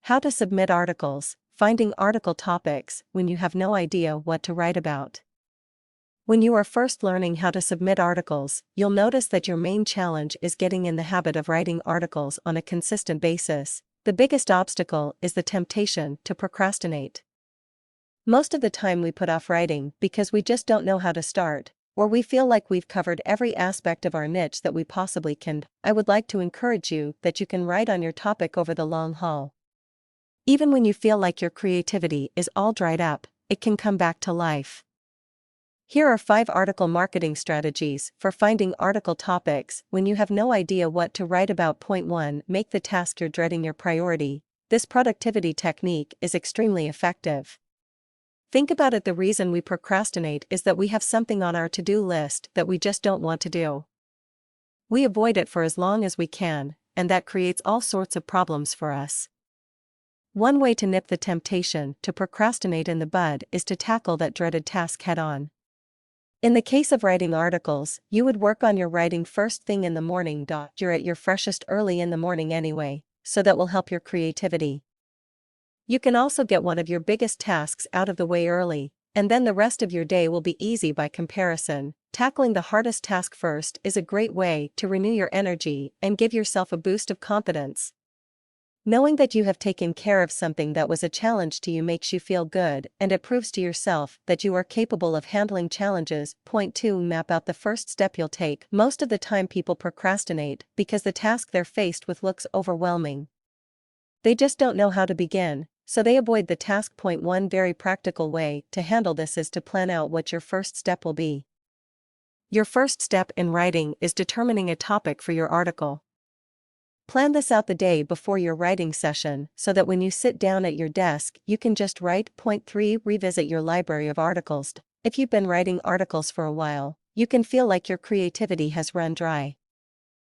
How to submit articles, finding article topics when you have no idea what to write about. When you are first learning how to submit articles, you'll notice that your main challenge is getting in the habit of writing articles on a consistent basis. The biggest obstacle is the temptation to procrastinate. Most of the time we put off writing because we just don't know how to start, or we feel like we've covered every aspect of our niche that we possibly can. I would like to encourage you that you can write on your topic over the long haul. Even when you feel like your creativity is all dried up, it can come back to life. Here are 5 article marketing strategies for finding article topics when you have no idea what to write about. Point 1. Make the task you're dreading your priority. This productivity technique is extremely effective. Think about it. The reason we procrastinate is that we have something on our to-do list that we just don't want to do. We avoid it for as long as we can, and that creates all sorts of problems for us. One way to nip the temptation to procrastinate in the bud is to tackle that dreaded task head-on. In the case of writing articles, you would work on your writing first thing in the morning. You're at your freshest early in the morning anyway, so that will help your creativity. You can also get one of your biggest tasks out of the way early, and then the rest of your day will be easy by comparison. Tackling the hardest task first is a great way to renew your energy and give yourself a boost of confidence. Knowing that you have taken care of something that was a challenge to you makes you feel good, and it proves to yourself that you are capable of handling challenges. Point 2. Map out the first step you'll take. Most of the time people procrastinate because the task they're faced with looks overwhelming. They just don't know how to begin, so they avoid the task. Point 1. Very practical way to handle this is to plan out what your first step will be. Your first step in writing is determining a topic for your article. Plan this out the day before your writing session so that when you sit down at your desk, you can just write. Point 3. Revisit your library of articles. If you've been writing articles for a while, you can feel like your creativity has run dry.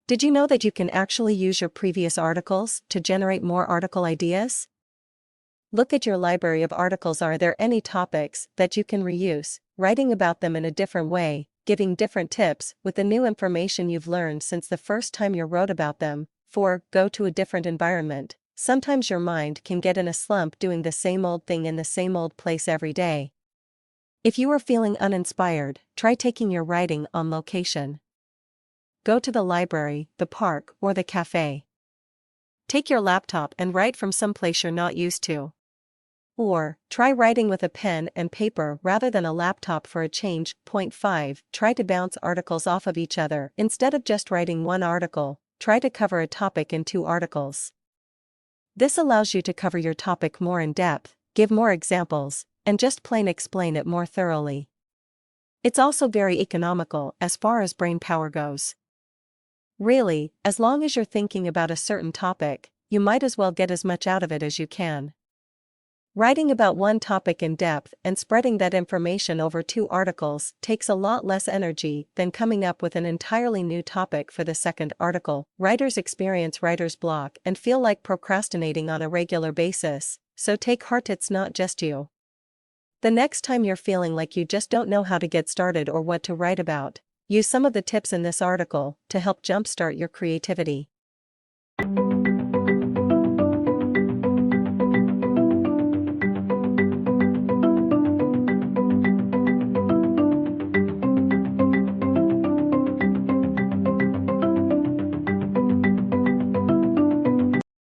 Did you know that you can actually use your previous articles to generate more article ideas? Look at your library of articles. Are there any topics that you can reuse, writing about them in a different way, giving different tips with the new information you've learned since the first time you wrote about them? 4. Go to a different environment. Sometimes your mind can get in a slump doing the same old thing in the same old place every day. If you are feeling uninspired, try taking your writing on location. Go to the library, the park, or the cafe. Take your laptop and write from someplace you're not used to. Or, try writing with a pen and paper rather than a laptop for a change. Point 5. Try to bounce articles off of each other. Instead of just writing one article, try to cover a topic in 2 articles. This allows you to cover your topic more in depth, give more examples, and just plain explain it more thoroughly. It's also very economical as far as brain power goes. Really, as long as you're thinking about a certain topic, you might as well get as much out of it as you can. Writing about one topic in depth and spreading that information over 2 articles takes a lot less energy than coming up with an entirely new topic for the second article. Writers experience writer's block and feel like procrastinating on a regular basis, so take heart, it's not just you. The next time you're feeling like you just don't know how to get started or what to write about, use some of the tips in this article to help jumpstart your creativity.